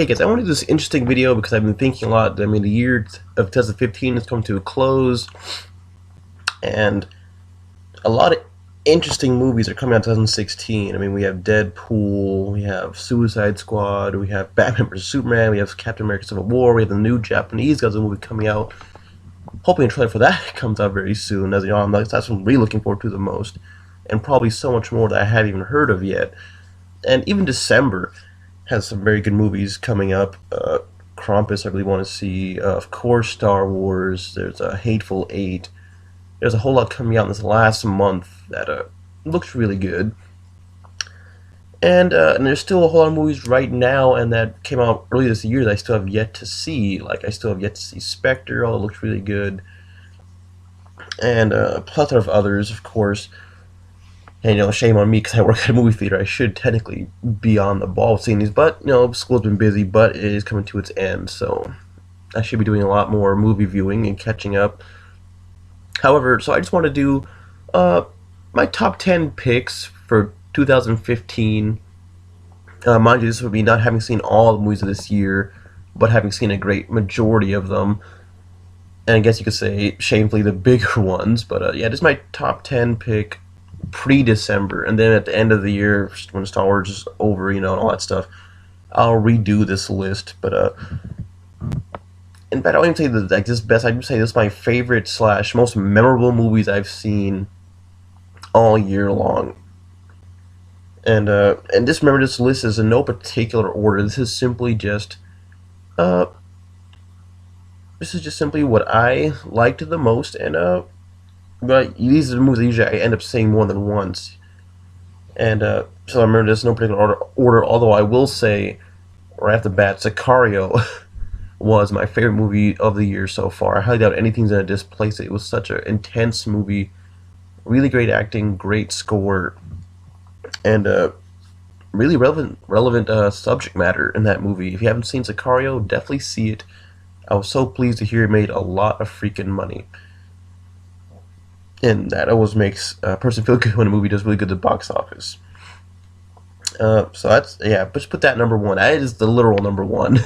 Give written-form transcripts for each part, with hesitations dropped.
Hey guys, I want to do this interesting video because I've been thinking a lot. I mean, the year of 2015 is coming to a close, and a lot of interesting movies are coming out in 2016. I mean, we have Deadpool, we have Suicide Squad, we have Batman vs Superman, we have Captain America: Civil War, we have the new Japanese Godzilla movie coming out. Hoping a trailer for that comes out very soon. As you know, that's what I'm really looking forward to the most, and probably so much more that I haven't even heard of yet. And even December has some very good movies coming up. Krampus, I really want to see. Of course, Star Wars. There's a Hateful Eight. There's a whole lot coming out in this last month that looks really good. And there's still a whole lot of movies right now and that came out early this year that I still have yet to see. Like, I still have yet to see Spectre, although it looks really good. And a plethora of others, of course. And, shame on me because I work at a movie theater. I should technically be on the ball seeing these, but, school's been busy, but it is coming to its end, so I should be doing a lot more movie viewing and catching up. However, so I just want to do my top 10 picks for 2015. Mind you, this would be not having seen all the movies of this year, but having seen a great majority of them. And I guess you could say, shamefully, the bigger ones. But yeah, this is my top 10 pick pre-December, and then at the end of the year when Star Wars is over, and all that stuff, I'll redo this list. But in fact, I wouldn't say that like this best. I'd just say this is my favorite / most memorable movies I've seen all year long. And just remember, this list is in no particular order. This is simply just what I liked the most, and but these are the movies that usually I end up seeing more than once. And so I remember this in no particular order, although I will say, right off the bat, Sicario was my favorite movie of the year so far. I highly doubt anything's going to displace it. It was such an intense movie, really great acting, great score, and really relevant subject matter in that movie. If you haven't seen Sicario, definitely see it. I was so pleased to hear it made a lot of freaking money. And that always makes a person feel good when a movie does really good at the box office. So that's, yeah, just put that number one. That is the literal number one.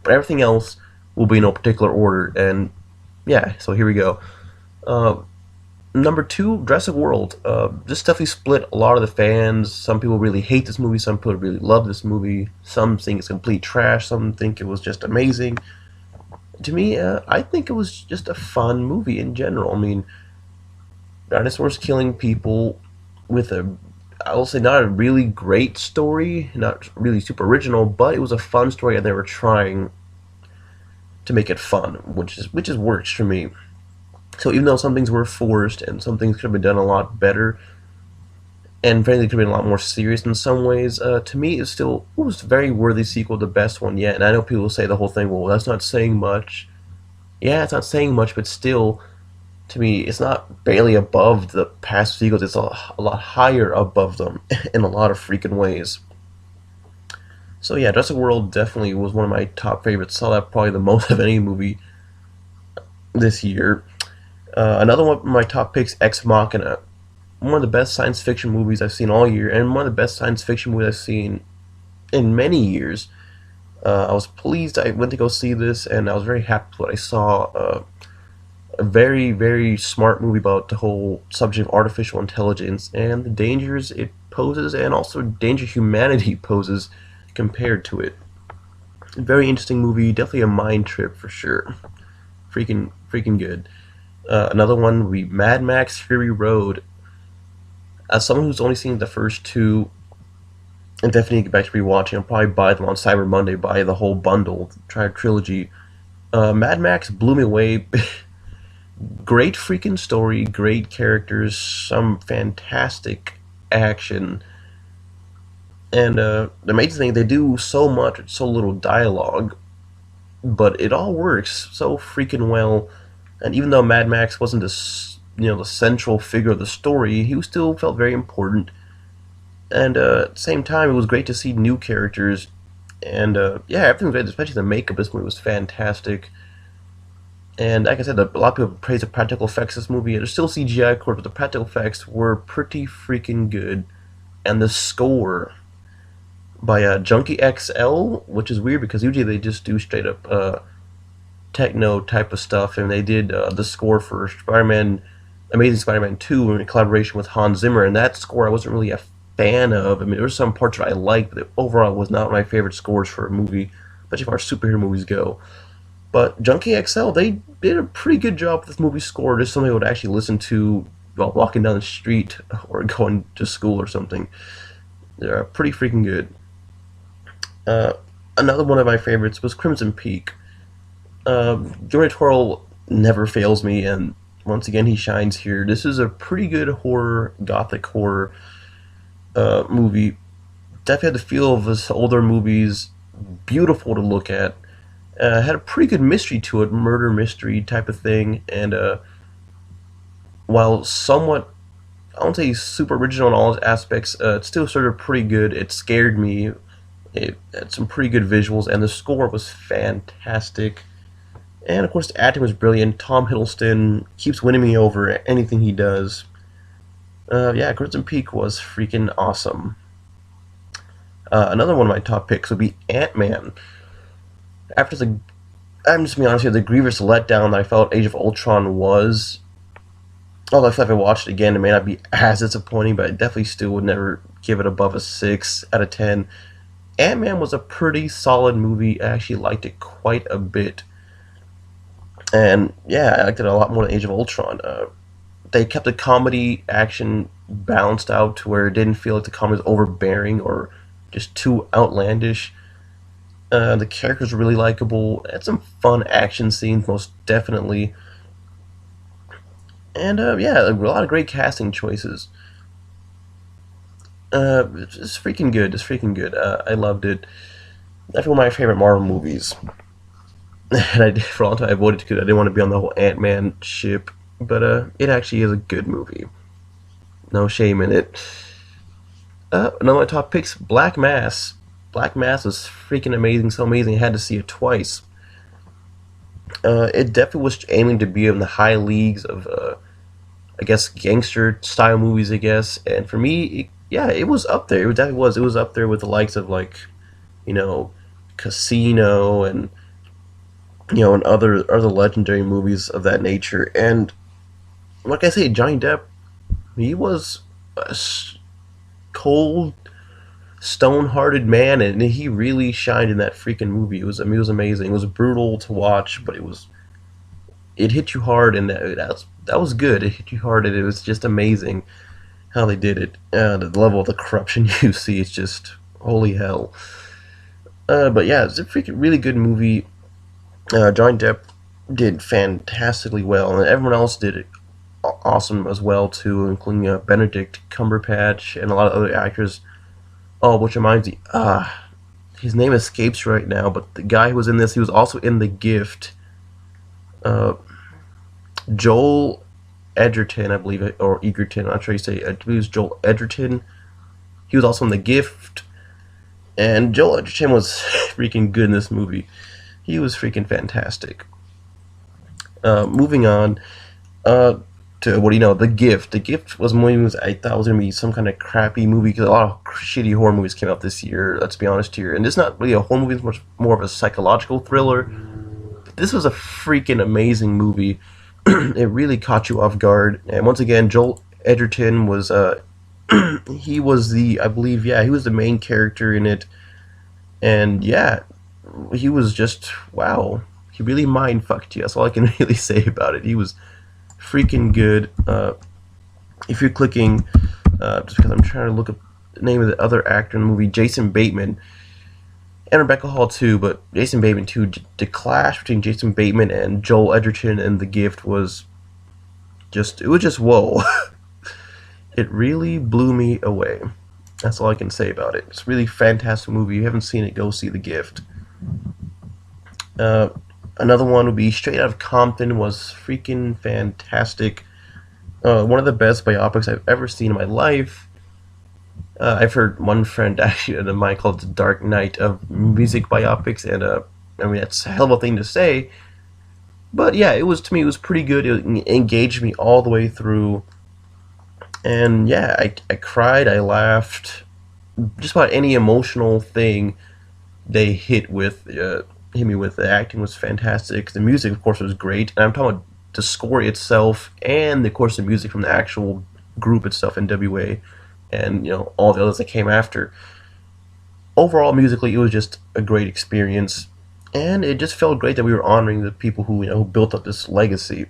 But everything else will be in no particular order. And yeah, so here we go. Number two, Jurassic World. This definitely split a lot of the fans. Some people really hate this movie. Some people really love this movie. Some think it's complete trash. Some think it was just amazing. To me, I think it was just a fun movie in general. I mean, dinosaurs killing people with I will say, not a really great story, not really super original, but it was a fun story, and they were trying to make it fun, which is works for me. So even though some things were forced and some things could have been done a lot better, and frankly could have been a lot more serious in some ways, to me it was a very worthy sequel, the best one yet. And I know people say the whole thing, well, that's not saying much. Yeah, it's not saying much, but still, to me, it's not barely above the past sequels. It's a lot higher above them in a lot of freaking ways. So yeah, Jurassic World definitely was one of my top favorites. Saw that probably the most of any movie this year. Another one of my top picks, Ex Machina. One of the best science fiction movies I've seen all year, and one of the best science fiction movies I've seen in many years. I was pleased I went to go see this, and I was very happy with what I saw. A very, very smart movie about the whole subject of artificial intelligence and the dangers it poses, and also danger humanity poses compared to it. A very interesting movie, definitely a mind trip for sure. Freaking good. Another one would be Mad Max Fury Road. As someone who's only seen the first two, and definitely get back to rewatching, I'll probably buy them on Cyber Monday, buy the whole bundle, try a trilogy. Mad Max blew me away. Great freaking story, great characters, some fantastic action, and the amazing thing, they do so much with so little dialogue, but it all works so freaking well. And even though Mad Max wasn't the central figure of the story, he still felt very important. And at the same time, it was great to see new characters, and yeah, everything was great, especially the makeup. This movie was fantastic. And like I said, a lot of people praise the practical effects of this movie. There's still CGI, of course, but the practical effects were pretty freaking good. And the score by Junkie XL, which is weird because usually they just do straight up techno type of stuff, and they did the score for Amazing Spider-Man 2 in collaboration with Hans Zimmer, and that score I wasn't really a fan of. I mean, there were some parts that I liked, but overall it was not my favorite scores for a movie, especially as far as superhero movies go. But Junkie XL, they did a pretty good job with this movie score. Just something I would actually listen to while walking down the street or going to school or something. They're pretty freaking good. Uh, Another one of my favorites was Crimson Peak. Guillermo del Toro never fails me, and once again he shines here. This is a pretty good horror, gothic horror movie. Definitely had the feel of his older movies. Beautiful to look at. Had a pretty good mystery to it, murder mystery type of thing, and while somewhat, I won't say super original in all its aspects, it still started pretty good. It scared me. It had some pretty good visuals, and the score was fantastic. And of course, the acting was brilliant. Tom Hiddleston keeps winning me over anything he does. Yeah, Crimson Peak was freaking awesome. Another one of my top picks would be Ant Man. After the, I'm just being honest here, the grievous letdown that I felt Age of Ultron was. Although I feel like if I watched it again, it may not be as disappointing, but I definitely still would never give it above a 6 out of 10. Ant Man was a pretty solid movie. I actually liked it quite a bit. And yeah, I liked it a lot more than Age of Ultron. They kept the comedy action balanced out to where it didn't feel like the comedy was overbearing or just too outlandish. The characters were really likable. Had some fun action scenes, most definitely. And yeah, a lot of great casting choices. It's freaking good. It's freaking good. I loved it. That's one of my favorite Marvel movies. And for a long time I avoided it because I didn't want to be on the whole Ant Man ship. But it actually is a good movie. No shame in it. Another of my top picks, Black Mass. Black Mass was freaking amazing, so amazing I had to see it twice. It definitely was aiming to be in the high leagues of, I guess, gangster style movies, I guess. And for me, yeah, it was up there. It definitely was. It was up there with the likes of, like, you know, Casino and, and other legendary movies of that nature. And like I say, Johnny Depp, he was a cold, stone-hearted man, and he really shined in that freaking movie. It was amazing. It was brutal to watch, but it hit you hard, and that was good. It hit you hard, and it was just amazing how they did it. The level of the corruption you see, it's just holy hell. But yeah, it's a freaking really good movie. Johnny Depp did fantastically well, and everyone else did it awesome as well too, including Benedict Cumberbatch and a lot of other actors. Oh, which reminds me, his name escapes right now, but the guy who was in this, he was also in The Gift. Uh, Joel Edgerton, I believe, or Egerton, I'm not sure you say. I believe it was Joel Edgerton. He was also in The Gift, and Joel Edgerton was freaking good in this movie. He was freaking fantastic. Moving on to what do you know, The Gift. The Gift was one of I thought was gonna be some kind of crappy movie because a lot of shitty horror movies came out this year. Let's be honest here, and it's not really a horror movie; it's much more of a psychological thriller. This was a freaking amazing movie. It really caught you off guard, and once again, Joel Edgerton was he was I believe, yeah, he was the main character in it, and yeah, he was just wow. He really mind fucked you. That's all I can really say about it. He was freaking good. If you're clicking, just because I'm trying to look up the name of the other actor in the movie, Jason Bateman, and Rebecca Hall too, but Jason Bateman too. The clash between Jason Bateman and Joel Edgerton and The Gift was it was just whoa. It really blew me away. That's all I can say about it. It's a really fantastic movie. If you haven't seen it, go see The Gift. Another one would be Straight Out of Compton. Was freaking fantastic. One of the best biopics I've ever seen in my life. I've heard one friend actually in mine called the Dark Knight of music biopics, and I mean that's a hell of a thing to say. But yeah, it was, to me, it was pretty good. It engaged me all the way through, and yeah, I cried, I laughed, just about any emotional thing they hit me with. The acting was fantastic. The music, of course, was great. And I'm talking about the score itself, and of course the music from the actual group itself, NWA, and all the others that came after. Overall, musically, it was just a great experience, and it just felt great that we were honoring the people who built up this legacy.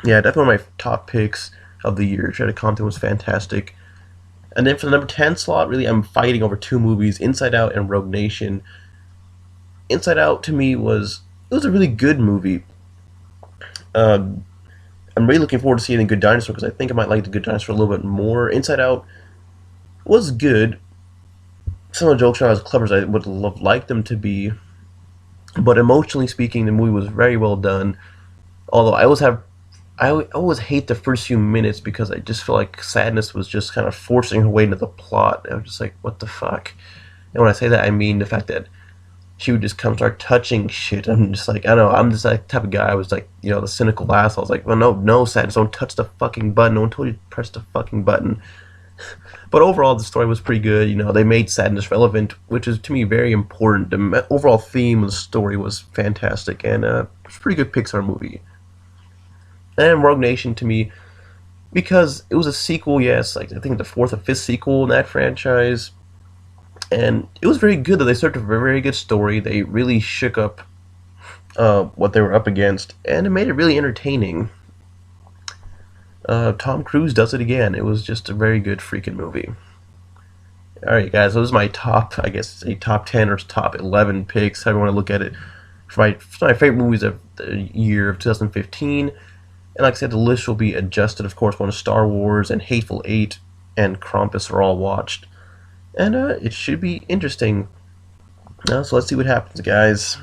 Yeah, definitely one of my top picks of the year. Shredder Compton was fantastic. And then for the number 10 slot, really, I'm fighting over two movies, Inside Out and Rogue Nation. Inside Out to me was a really good movie. Um, I'm really looking forward to seeing The Good Dinosaur because I think I might like The Good Dinosaur a little bit more. Inside Out was good. Some of the jokes are not as clever as I would have liked them to be, but emotionally speaking, the movie was very well done. Although I always hate the first few minutes because I just feel like Sadness was just kind of forcing her way into the plot. I was just like, what the fuck? And when I say that, I mean the fact that she would just come start touching shit. I'm just like, I don't know, I'm just that type of guy. I was like, the cynical asshole. I was like, well, no, no, Sadness, don't touch the fucking button. No one told you to press the fucking button. But overall, the story was pretty good. They made Sadness relevant, which is to me very important. The overall theme of the story was fantastic, and it's a pretty good Pixar movie. And Rogue Nation to me, because it was a sequel, yes, like I think the fourth or fifth sequel in that franchise, and it was very good that they started a very, very good story. They really shook up what they were up against, and it made it really entertaining. Tom Cruise does it again. It was just a very good freaking movie. All right, guys, those are my top, I guess, a top 10 or top 11 picks, however you want to look at it, for my favorite movies of the year of 2015. And like I said, the list will be adjusted. Of course, when Star Wars and Hateful Eight and Krampus are all watched. And it should be interesting. So let's see what happens, guys.